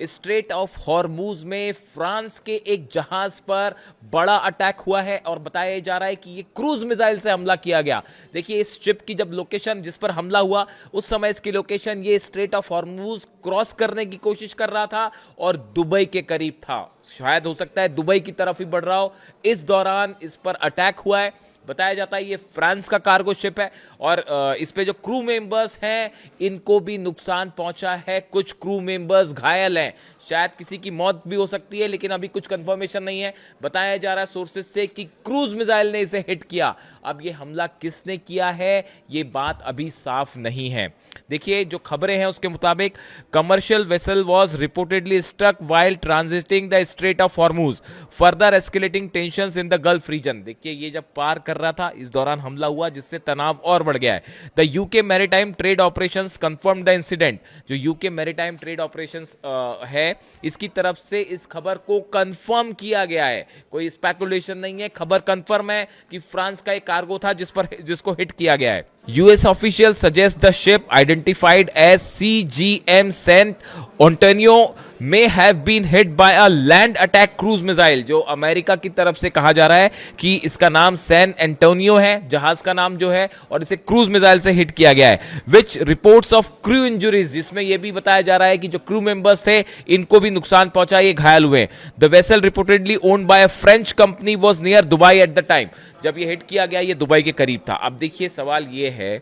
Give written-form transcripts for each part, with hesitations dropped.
Straight of Hormuz में France के एक जहाज पर बड़ा अटैक हुआ है और बताया जा रहा है कि ये क्रूज मिसाइल से हमला किया गया। देखिए, इस शिप की जब लोकेशन जिस पर हमला हुआ उस समय इसकी लोकेशन ये स्ट्रेट ऑफ हॉर्मूज क्रॉस करने की कोशिश कर रहा था और दुबई के करीब था। शायद हो सकता है दुबई की तरफ ही बढ़ रहा हो। इस दौरान इस पर अटैक हुआ है। बताया जाता है ये फ्रांस का कार्गो शिप है और इस पे जो क्रू मेंबर्स हैं इनको भी नुकसान पहुंचा है। कुछ क्रू मेंबर्स घायल हैं, शायद किसी की मौत भी हो सकती है, लेकिन अभी कुछ कंफर्मेशन नहीं है। बताया जा रहा है सोर्सेज से कि क्रूज मिसाइल ने इसे हिट किया। अब ये हमला किसने किया है ये बात अभी साफ नहीं है। देखिए, जो खबरें हैं उसके मुताबिक commercial vessel was reportedly struck while transiting the Strait of Hormuz, further escalating tensions in the Gulf region. देखिए, ये जब पार कर रहा था इस दौरान हमला हुआ जिससे तनाव और बढ़ गया है। The UK maritime trade operations confirm the incident. जो यूके मैरीटाइम ट्रेड ऑपरेशंस है इसकी तरफ से इस खबर को कंफर्म किया गया है। कोई स्पेकुलेशन नहीं है, खबर कंफर्म है कि फ्रांस का एक कार्गो था जिसको हिट किया गया है। US officials suggest the ship identified as CGM Saint Antonio may have been hit by a land attack cruise missile। जो अमेरिका की तरफ से कहा जा रहा है कि इसका नाम सैन एंटोनियो है, जहाज का नाम जो है, और इसे क्रूज मिसाइल से हिट किया गया है। विच रिपोर्ट्स ऑफ क्रू इंजुरीज, जिसमें यह भी बताया जा रहा है कि जो क्रू मेंबर्स थे इनको भी नुकसान पहुंचा, ये घायल हुए। The vessel reportedly owned by a French company was near Dubai at the time. जब ये हिट किया गया ये दुबई के करीब था। अब देखिए, सवाल ये है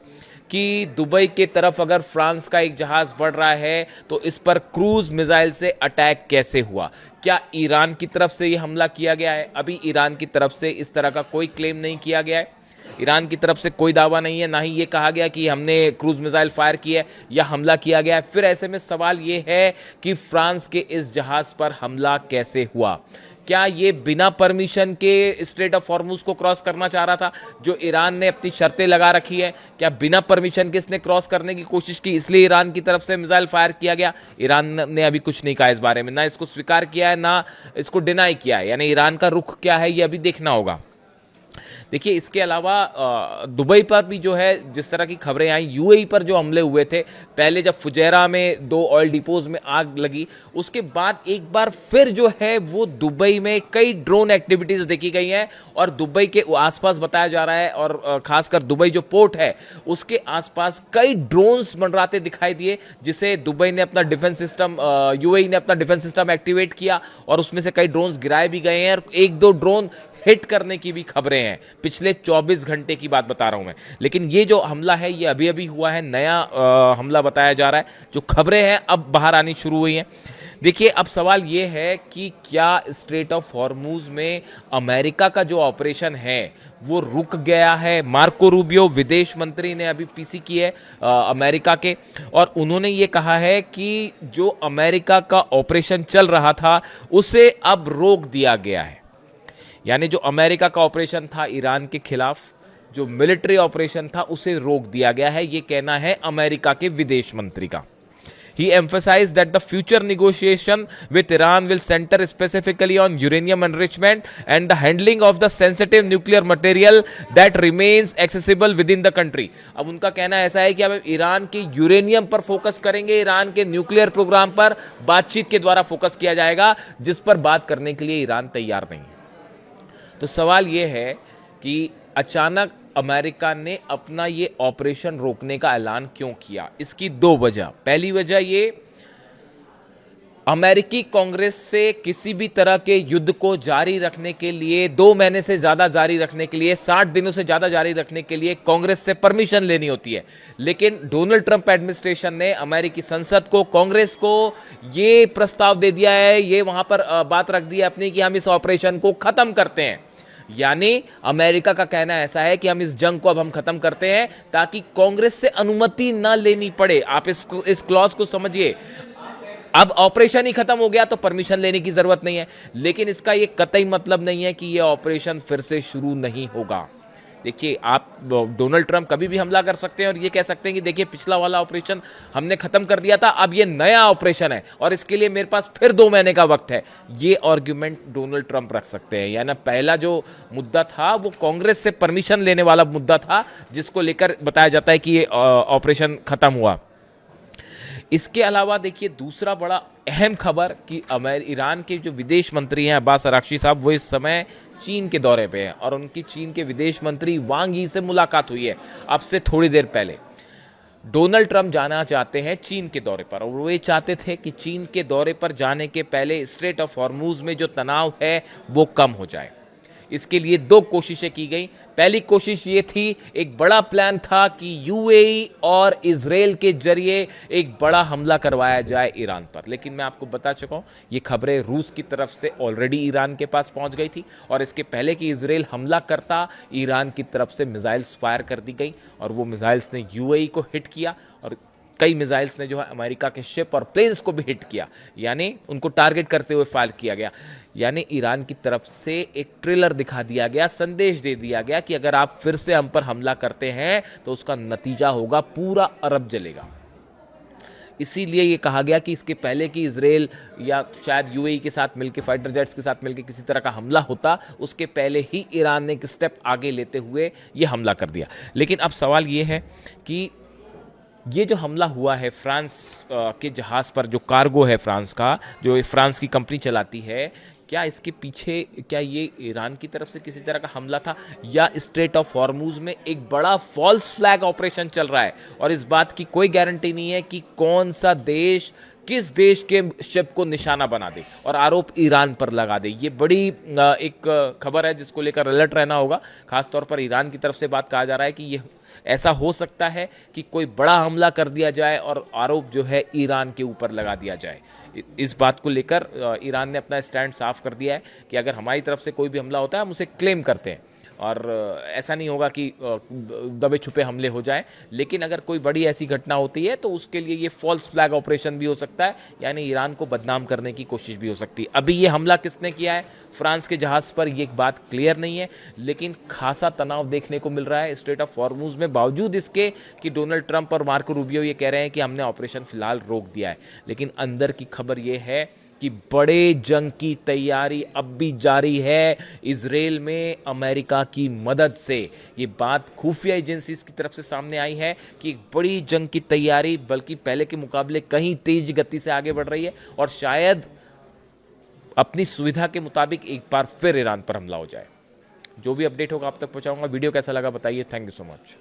कि दुबई के तरफ अगर फ्रांस का एक जहाज बढ़ रहा है तो इस पर क्रूज मिसाइल से अटैक कैसे हुआ? क्या ईरान की तरफ से यह हमला किया गया है? अभी ईरान की तरफ से इस तरह का कोई क्लेम नहीं किया गया है। ईरान की तरफ से कोई दावा नहीं है, ना ही ये कहा गया कि हमने क्रूज मिसाइल फायर किया है या हमला किया गया है। फिर ऐसे में सवाल ये है कि फ्रांस के इस जहाज पर हमला कैसे हुआ? क्या ये बिना परमिशन के स्ट्रेट ऑफ हॉर्मूज को क्रॉस करना चाह रहा था? जो ईरान ने अपनी शर्तें लगा रखी है, क्या बिना परमिशन के इसने क्रॉस करने की कोशिश की, इसलिए ईरान की तरफ से मिसाइल फायर किया गया? ईरान ने अभी कुछ नहीं कहा इस बारे में, ना इसको स्वीकार किया है ना इसको डिनाई किया है। यानी ईरान का रुख क्या है ये अभी देखना होगा। देखिए, इसके अलावा दुबई पर भी जो है जिस तरह की खबरें आई, यूएई पर जो हमले हुए थे, पहले जब फुजैरा में 2 ऑयल डिपोज में आग लगी, उसके बाद एक बार फिर जो है वो दुबई में कई ड्रोन एक्टिविटीज देखी गई हैं और दुबई के आसपास बताया जा रहा है और खासकर दुबई जो पोर्ट है उसके आसपास कई ड्रोन्स मंडराते दिखाई दिए, जिसे दुबई ने अपना डिफेंस सिस्टम, यूएई ने अपना डिफेंस सिस्टम एक्टिवेट किया और उसमें से कई ड्रोन्स गिराए भी गए हैं और 1-2 ड्रोन हिट करने की भी खबरें हैं। पिछले 24 घंटे की बात बता रहा हूं मैं, लेकिन ये जो हमला है ये अभी अभी हुआ है, नया हमला बताया जा रहा है। जो खबरें हैं अब बाहर आनी शुरू हुई हैं। देखिए, अब सवाल ये है कि क्या स्ट्रेट ऑफ हॉर्मूज में अमेरिका का जो ऑपरेशन है वो रुक गया है? मार्को रूबियो विदेश मंत्री ने अभी पीसी की है अमेरिका के, और उन्होंने ये कहा है कि जो अमेरिका का ऑपरेशन चल रहा था उसे अब रोक दिया गया है। यानी जो अमेरिका का ऑपरेशन था ईरान के खिलाफ, जो मिलिट्री ऑपरेशन था उसे रोक दिया गया है, ये कहना है अमेरिका के विदेश मंत्री का। He emphasized that the future negotiation with Iran will center specifically on uranium enrichment and the handling of the sensitive nuclear material that remains accessible within the country। अब उनका कहना ऐसा है कि अब ईरान के यूरेनियम पर फोकस करेंगे, ईरान के न्यूक्लियर प्रोग्राम पर बातचीत के द्वारा फोकस किया जाएगा, जिस पर बात करने के लिए ईरान तैयार नहीं है। तो सवाल यह है कि अचानक अमेरिका ने अपना ये ऑपरेशन रोकने का ऐलान क्यों किया? इसकी 2 वजह। पहली वजह ये, अमेरिकी कांग्रेस से किसी भी तरह के युद्ध को जारी रखने के लिए, 2 महीने से ज्यादा जारी रखने के लिए, 60 दिनों से ज्यादा जारी रखने के लिए कांग्रेस से परमिशन लेनी होती है। लेकिन डोनाल्ड ट्रंप एडमिनिस्ट्रेशन ने अमेरिकी संसद को, कांग्रेस को ये प्रस्ताव दे दिया है, ये वहां पर बात रख दी है अपनी कि हम इस ऑपरेशन को खत्म करते हैं। यानी अमेरिका का कहना ऐसा है कि हम इस जंग को अब खत्म करते हैं ताकि कांग्रेस से अनुमति ना लेनी पड़े। आप इस क्लॉज को समझिए। अब ऑपरेशन ही खत्म हो गया तो परमिशन लेने की जरूरत नहीं है, लेकिन इसका यह कतई मतलब नहीं है कि यह ऑपरेशन फिर से शुरू नहीं होगा। देखिए, आप डोनाल्ड ट्रंप कभी भी हमला कर सकते हैं और ये कह सकते हैं कि देखिए पिछला वाला ऑपरेशन हमने खत्म कर दिया था, अब ये नया ऑपरेशन है और इसके लिए मेरे पास फिर 2 महीने का वक्त है। ये आर्ग्यूमेंट डोनाल्ड ट्रंप रख सकते हैं। यानी पहला जो मुद्दा था वो कांग्रेस से परमिशन लेने वाला मुद्दा था, जिसको लेकर बताया जाता है कि ये ऑपरेशन खत्म हुआ। इसके अलावा देखिए दूसरा बड़ा अहम खबर कि ईरान के जो विदेश मंत्री हैं अब्बास अराक्ची साहब, वो इस समय चीन के दौरे पे हैं और उनकी चीन के विदेश मंत्री वांग यी से मुलाकात हुई है अब से थोड़ी देर पहले। डोनाल्ड ट्रंप जाना चाहते हैं चीन के दौरे पर और वो ये चाहते थे कि चीन के दौरे पर जाने के पहले स्ट्रेट ऑफ हॉर्मूज में जो तनाव है वो कम हो जाए। इसके लिए दो कोशिशें की गई। पहली कोशिश ये थी, एक बड़ा प्लान था कि यूएई और इजराइल के जरिए एक बड़ा हमला करवाया जाए ईरान पर, लेकिन मैं आपको बता चुका हूं ये खबरें रूस की तरफ से ऑलरेडी ईरान के पास पहुंच गई थी और इसके पहले कि इजराइल हमला करता, ईरान की तरफ से मिसाइल्स फायर कर दी गई और वो मिसाइल्स ने यूएई को हिट किया और कई मिसाइल्स ने जो है अमेरिका के शिप और प्लेन्स को भी हिट किया, यानी उनको टारगेट करते हुए फायर किया गया। यानी ईरान की तरफ से एक ट्रेलर दिखा दिया गया, संदेश दे दिया गया कि अगर आप फिर से हम पर हमला करते हैं तो उसका नतीजा होगा पूरा अरब जलेगा। इसीलिए ये कहा गया कि इसके पहले कि इजराइल या शायद यूएई के साथ मिलकर, फाइटर जेट्स के साथ मिलकर किसी तरह का हमला होता, उसके पहले ही ईरान ने एक स्टेप आगे लेते हुए ये हमला कर दिया। लेकिन अब सवाल ये है कि ये जो हमला हुआ है फ्रांस के जहाज़ पर, जो कार्गो है फ्रांस का, जो फ्रांस की कंपनी चलाती है, क्या इसके पीछे, क्या ये ईरान की तरफ से किसी तरह का हमला था या स्ट्रेट ऑफ हॉर्मूज में एक बड़ा फॉल्स फ्लैग ऑपरेशन चल रहा है और इस बात की कोई गारंटी नहीं है कि कौन सा देश किस देश के शिप को निशाना बना दे और आरोप ईरान पर लगा दे। ये बड़ी एक खबर है जिसको लेकर अलर्ट रहना होगा। खासतौर पर ईरान की तरफ से बात कहा जा रहा है कि ये ऐसा हो सकता है कि कोई बड़ा हमला कर दिया जाए और आरोप जो है ईरान के ऊपर लगा दिया जाए। इस बात को लेकर ईरान ने अपना स्टैंड साफ कर दिया है कि अगर हमारी तरफ से कोई भी हमला होता है हम उसे क्लेम करते हैं और ऐसा नहीं होगा कि दबे छुपे हमले हो जाएं। लेकिन अगर कोई बड़ी ऐसी घटना होती है तो उसके लिए ये फॉल्स फ्लैग ऑपरेशन भी हो सकता है, यानी ईरान को बदनाम करने की कोशिश भी हो सकती है। अभी ये हमला किसने किया है फ्रांस के जहाज पर, ये एक बात क्लियर नहीं है, लेकिन खासा तनाव देखने को मिल रहा है स्ट्रेट ऑफ हॉर्मूज में, बावजूद इसके कि डोनाल्ड ट्रंप और मार्को रूबियो ये कह रहे हैं कि हमने ऑपरेशन फिलहाल रोक दिया है। लेकिन अंदर की खबर ये है कि बड़े जंग की तैयारी अब भी जारी है इजराइल में अमेरिका की मदद से। ये बात खुफिया एजेंसीज की तरफ से सामने आई है कि एक बड़ी जंग की तैयारी बल्कि पहले के मुकाबले कहीं तेज गति से आगे बढ़ रही है और शायद अपनी सुविधा के मुताबिक एक बार फिर ईरान पर हमला हो जाए। जो भी अपडेट होगा आप तक पहुंचाऊंगा। वीडियो कैसा लगा बताइए। Thank you so much.